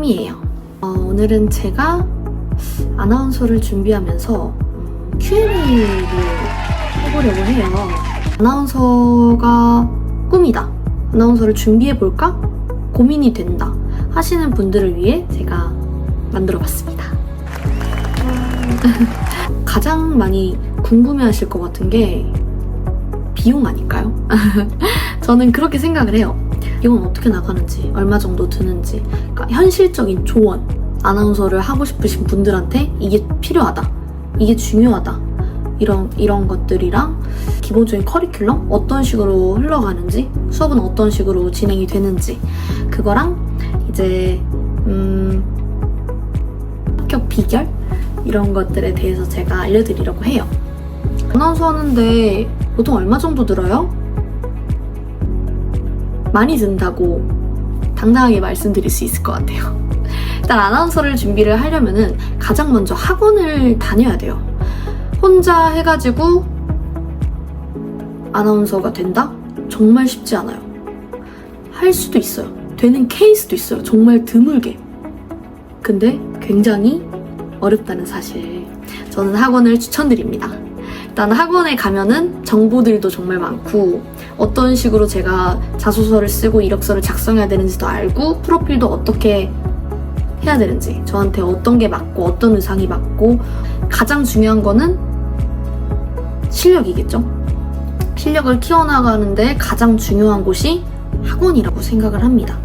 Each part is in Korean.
꿈이에요. 오늘은 제가 아나운서를 준비하면서 Q&A를 해보려고 해요. 아나운서가 꿈이다, 아나운서를 준비해볼까? 고민이 된다 하시는 분들을 위해 제가 만들어봤습니다. 가장 많이 궁금해하실 것 같은 게 비용 아닐까요? 저는 그렇게 생각을 해요. 이건 어떻게 나가는지, 얼마 정도 드는지, 그러니까 현실적인 조언, 아나운서를 하고 싶으신 분들한테 이게 필요하다, 이게 중요하다, 이런 것들이랑 기본적인 커리큘럼, 어떤 식으로 흘러가는지, 수업은 어떤 식으로 진행이 되는지, 그거랑 이제 합격 비결? 이런 것들에 대해서 제가 알려드리려고 해요. 아나운서 하는데 보통 얼마 정도 들어요? 많이 든다고 당당하게 말씀드릴 수 있을 것 같아요. 일단 아나운서를 준비를 하려면은 가장 먼저 학원을 다녀야 돼요. 혼자 해가지고 아나운서가 된다? 정말 쉽지 않아요. 할 수도 있어요. 되는 케이스도 있어요. 정말 드물게. 근데 굉장히 어렵다는 사실. 저는 학원을 추천드립니다. 일단 학원에 가면은 정보들도 정말 많고, 어떤 식으로 제가 자소서를 쓰고 이력서를 작성해야 되는지도 알고, 프로필도 어떻게 해야 되는지, 저한테 어떤 게 맞고 어떤 의상이 맞고, 가장 중요한 거는 실력이겠죠. 실력을 키워나가는데 가장 중요한 곳이 학원이라고 생각을 합니다.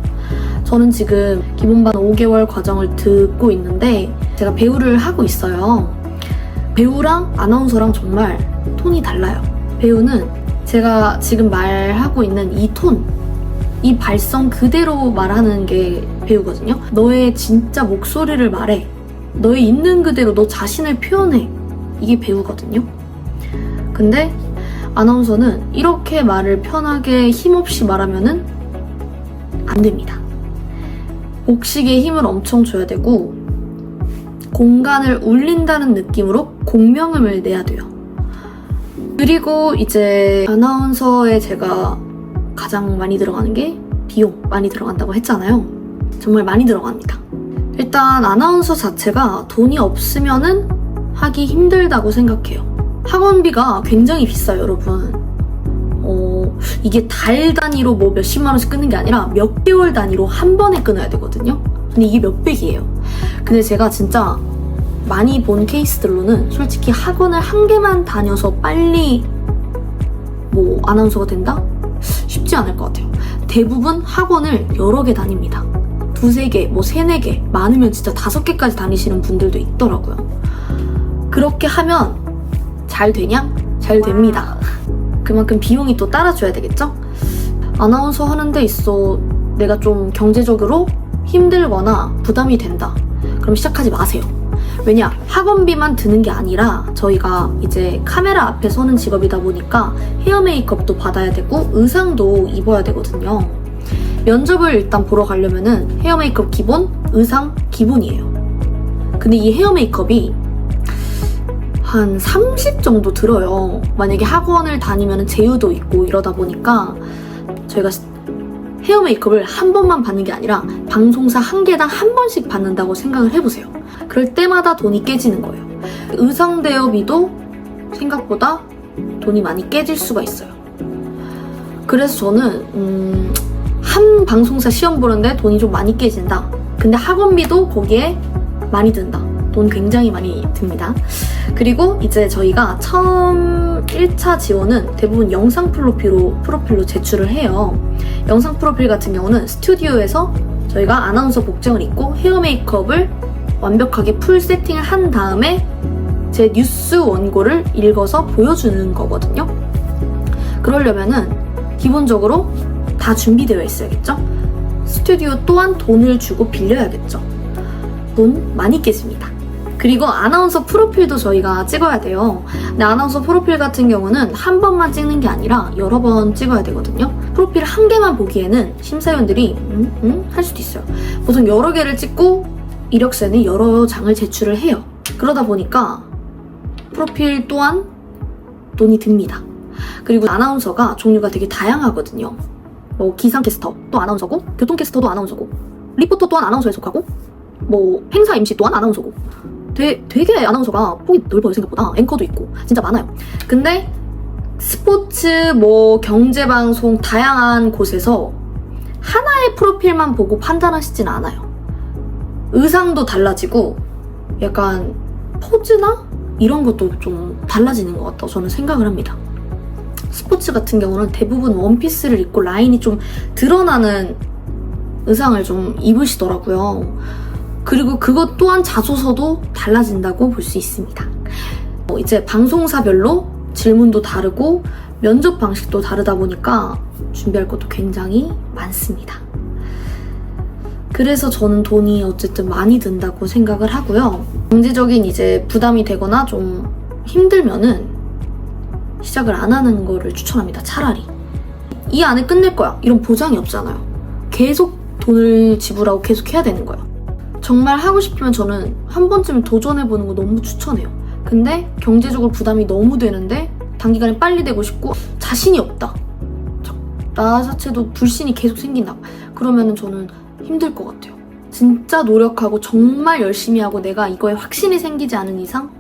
저는 지금 기본반 5개월 과정을 듣고 있는데 제가 배우를 하고 있어요. 배우랑 아나운서랑 정말 톤이 달라요. 배우는 제가 지금 말하고 있는 이 톤, 이 발성 그대로 말하는 게 배우거든요. 너의 진짜 목소리를 말해. 너의 있는 그대로 너 자신을 표현해. 이게 배우거든요. 근데 아나운서는 이렇게 말을 편하게 힘없이 말하면은 안 됩니다. 복식에 힘을 엄청 줘야 되고, 공간을 울린다는 느낌으로 공명음을 내야 돼요. 그리고 이제 아나운서에 제가 가장 많이 들어가는 게 비용 많이 들어간다고 했잖아요. 정말 많이 들어갑니다. 일단 아나운서 자체가 돈이 없으면은 하기 힘들다고 생각해요. 학원비가 굉장히 비싸요, 여러분. 이게 달 단위로 뭐 몇십만 원씩 끊는 게 아니라 몇 개월 단위로 한 번에 끊어야 되거든요. 근데 이게 몇백이에요. 근데 제가 진짜 많이 본 케이스들로는 솔직히 학원을 한 개만 다녀서 빨리 뭐 아나운서가 된다? 쉽지 않을 것 같아요. 대부분 학원을 여러 개 다닙니다. 두세 개, 뭐 세네 개, 많으면 진짜 5개까지 다니시는 분들도 있더라고요. 그렇게 하면 잘 되냐? 잘 됩니다. 그만큼 비용이 또 따라줘야 되겠죠? 아나운서 하는 데 있어 내가 좀 경제적으로 힘들거나 부담이 된다, 그럼 시작하지 마세요. 왜냐? 학원비만 드는 게 아니라 저희가 이제 카메라 앞에 서는 직업이다 보니까 헤어 메이크업도 받아야 되고 의상도 입어야 되거든요. 면접을 일단 보러 가려면은 헤어 메이크업 기본, 의상 기본이에요. 근데 이 헤어 메이크업이 한 30 정도 들어요. 만약에 학원을 다니면 제휴도 있고 이러다 보니까 저희가 헤어 메이크업을 한 번만 받는 게 아니라 방송사 한 개당 한 번씩 받는다고 생각을 해보세요. 그럴 때마다 돈이 깨지는 거예요. 의상 대여비도 생각보다 돈이 많이 깨질 수가 있어요. 그래서 저는 한 방송사 시험 보는데 돈이 좀 많이 깨진다. 근데 학원비도 거기에 많이 든다. 돈 굉장히 많이 듭니다. 그리고 이제 저희가 처음 1차 지원은 대부분 영상 프로필로 제출을 해요. 영상 프로필 같은 경우는 스튜디오에서 저희가 아나운서 복장을 입고 헤어 메이크업을 완벽하게 풀 세팅을 한 다음에 제 뉴스 원고를 읽어서 보여주는 거거든요. 그러려면은 기본적으로 다 준비되어 있어야겠죠? 스튜디오 또한 돈을 주고 빌려야겠죠? 돈 많이 깨집니다. 그리고 아나운서 프로필도 저희가 찍어야 돼요. 근데 아나운서 프로필 같은 경우는 한 번만 찍는 게 아니라 여러 번 찍어야 되거든요. 프로필 한 개만 보기에는 심사위원들이 할 수도 있어요. 보통 여러 개를 찍고 이력서에는 여러 장을 제출을 해요. 그러다 보니까 프로필 또한 돈이 듭니다. 그리고 아나운서가 종류가 되게 다양하거든요. 뭐 기상캐스터 또 아나운서고, 교통캐스터도 아나운서고, 리포터 또한 아나운서에 속하고 뭐 행사 MC 또한 아나운서고 되게 아나운서가 폭이 넓어요. 생각보다. 앵커도 있고 진짜 많아요. 근데 스포츠, 뭐 경제방송 다양한 곳에서 하나의 프로필만 보고 판단하시진 않아요. 의상도 달라지고 약간 포즈나 이런 것도 좀 달라지는 것 같다고 저는 생각을 합니다. 스포츠 같은 경우는 대부분 원피스를 입고 라인이 좀 드러나는 의상을 좀 입으시더라고요. 그리고 그것 또한 자소서도 달라진다고 볼 수 있습니다. 이제 방송사별로 질문도 다르고 면접 방식도 다르다 보니까 준비할 것도 굉장히 많습니다. 그래서 저는 돈이 어쨌든 많이 든다고 생각을 하고요. 경제적인 이제 부담이 되거나 좀 힘들면은 시작을 안 하는 거를 추천합니다. 차라리. 이 안에 끝낼 거야. 이런 보장이 없잖아요. 계속 돈을 지불하고 계속 해야 되는 거예요. 정말 하고 싶으면 저는 한 번쯤 도전해보는 거 너무 추천해요. 근데 경제적으로 부담이 너무 되는데 단기간에 빨리 되고 싶고 자신이 없다. 나 자체도 불신이 계속 생긴다. 그러면은 저는 힘들 것 같아요. 진짜 노력하고 정말 열심히 하고 내가 이거에 확신이 생기지 않은 이상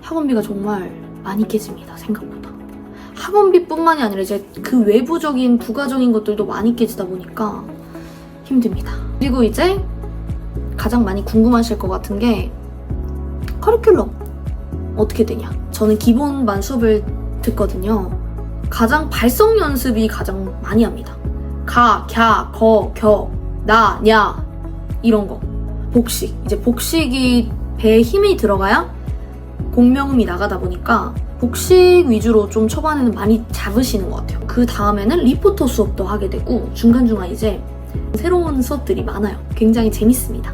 학원비가 정말 많이 깨집니다. 생각보다. 학원비뿐만이 아니라 이제 그 외부적인 부가적인 것들도 많이 깨지다 보니까 힘듭니다. 그리고 이제 가장 많이 궁금하실 것 같은 게 커리큘럼 어떻게 되냐. 저는 기본반 수업을 듣거든요. 가장 발성 연습이 가장 많이 합니다. 가, 갸, 거, 겨, 나, 냐 이런 거. 복식. 이제 복식이 배에 힘이 들어가야 공명음이 나가다 보니까 복식 위주로 좀 초반에는 많이 잡으시는 것 같아요. 그 다음에는 리포터 수업도 하게 되고 중간중간 이제 새로운 수업들이 많아요. 굉장히 재밌습니다.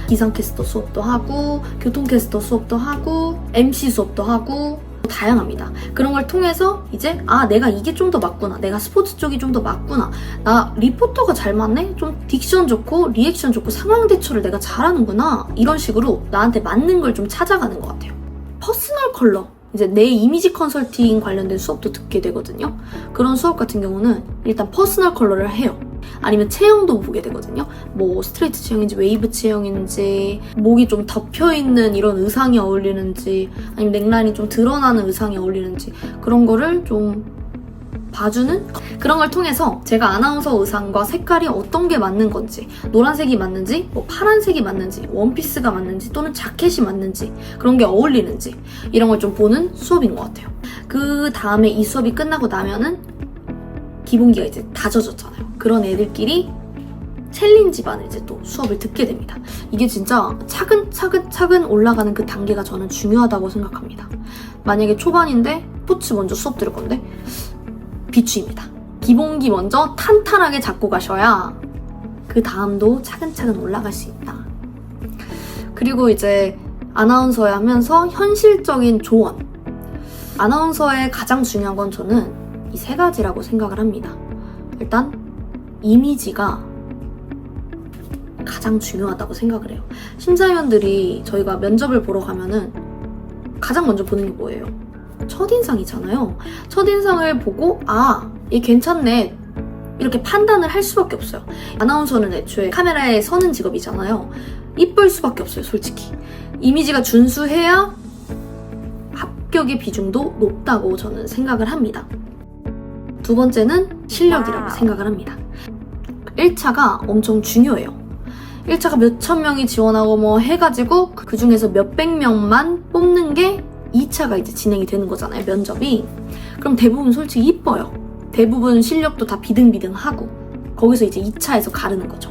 기상캐스터 수업도 하고 교통캐스터 수업도 하고 MC 수업도 하고 다양합니다. 그런 걸 통해서 이제 내가 이게 좀 더 맞구나. 내가 스포츠 쪽이 좀 더 맞구나. 나 리포터가 잘 맞네? 좀 딕션 좋고 리액션 좋고 상황 대처를 내가 잘하는구나. 이런 식으로 나한테 맞는 걸 좀 찾아가는 것 같아요. 퍼스널 컬러. 이제 내 이미지 컨설팅 관련된 수업도 듣게 되거든요. 그런 수업 같은 경우는 일단 퍼스널 컬러를 해요. 아니면 체형도 보게 되거든요. 뭐 스트레이트 체형인지 웨이브 체형인지 목이 좀 덮여있는 이런 의상이 어울리는지 아니면 넥라인이 좀 드러나는 의상이 어울리는지 그런 거를 좀 봐주는 그런 걸 통해서 제가 아나운서 의상과 색깔이 어떤 게 맞는 건지 노란색이 맞는지 뭐 파란색이 맞는지 원피스가 맞는지 또는 자켓이 맞는지 그런 게 어울리는지 이런 걸 좀 보는 수업인 것 같아요. 그 다음에 이 수업이 끝나고 나면은 기본기가 이제 다져졌잖아요. 그런 애들끼리 챌린지반을 이제 또 수업을 듣게 됩니다. 이게 진짜 차근차근 올라가는 그 단계가 저는 중요하다고 생각합니다. 만약에 초반인데 스포츠 먼저 수업 들을 건데 비추입니다. 기본기 먼저 탄탄하게 잡고 가셔야 그 다음도 차근차근 올라갈 수 있다. 그리고 이제 아나운서에 하면서 현실적인 조언. 아나운서의 가장 중요한 건 저는 이 세 가지라고 생각을 합니다. 일단 이미지가 가장 중요하다고 생각을 해요. 심사위원들이 저희가 면접을 보러 가면은 가장 먼저 보는 게 뭐예요? 첫인상이잖아요. 첫인상을 보고 얘 괜찮네 이렇게 판단을 할 수밖에 없어요. 아나운서는 애초에 카메라에 서는 직업이잖아요. 이쁠 수밖에 없어요. 솔직히. 이미지가 준수해야 합격의 비중도 높다고 저는 생각을 합니다. 두 번째는 실력이라고 생각을 합니다. 1차가 엄청 중요해요. 1차가 몇천 명이 지원하고 뭐 해가지고 그 중에서 몇백 명만 뽑는 게 2차가 이제 진행이 되는 거잖아요, 면접이. 그럼 대부분 솔직히 이뻐요. 대부분 실력도 다 비등비등하고 거기서 이제 2차에서 가르는 거죠.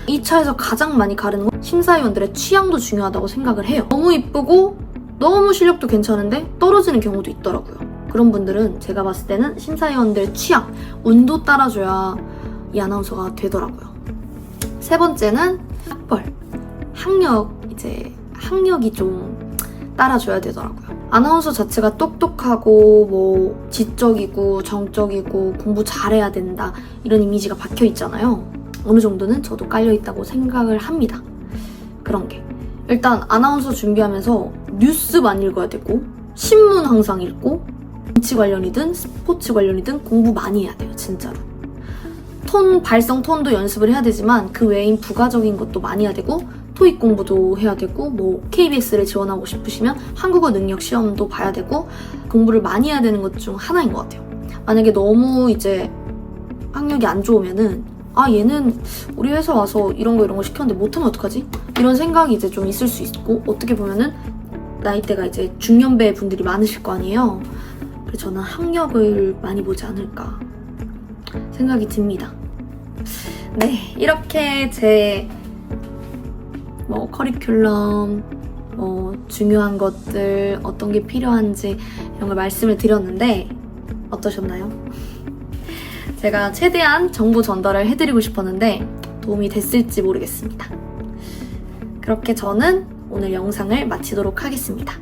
2차에서 가장 많이 가르는 건 심사위원들의 취향도 중요하다고 생각을 해요. 너무 이쁘고 너무 실력도 괜찮은데 떨어지는 경우도 있더라고요. 그런 분들은 제가 봤을 때는 심사위원들의 취향, 운도 따라줘야 이 아나운서가 되더라고요. 세 번째는 학벌, 학력이 좀 따라줘야 되더라고요. 아나운서 자체가 똑똑하고 뭐 지적이고 정적이고 공부 잘해야 된다 이런 이미지가 박혀 있잖아요. 어느 정도는 저도 깔려 있다고 생각을 합니다. 그런 게 일단 아나운서 준비하면서 뉴스 많이 읽어야 되고 신문 항상 읽고 정치 관련이든 스포츠 관련이든 공부 많이 해야 돼요. 진짜로. 톤, 발성 톤도 연습을 해야 되지만 그 외인 부가적인 것도 많이 해야 되고 토익 공부도 해야 되고 뭐 KBS를 지원하고 싶으시면 한국어 능력 시험도 봐야 되고 공부를 많이 해야 되는 것 중 하나인 것 같아요. 만약에 너무 이제 학력이 안 좋으면은 얘는 우리 회사 와서 이런 거 시켰는데 못하면 어떡하지? 이런 생각이 이제 좀 있을 수 있고 어떻게 보면은 나이대가 이제 중년배 분들이 많으실 거 아니에요. 그래서 저는 학력을 많이 보지 않을까 생각이 듭니다. 네, 이렇게 제 커리큘럼, 중요한 것들, 어떤 게 필요한지 이런 걸 말씀을 드렸는데 어떠셨나요? 제가 최대한 정보 전달을 해드리고 싶었는데 도움이 됐을지 모르겠습니다. 그렇게 저는 오늘 영상을 마치도록 하겠습니다.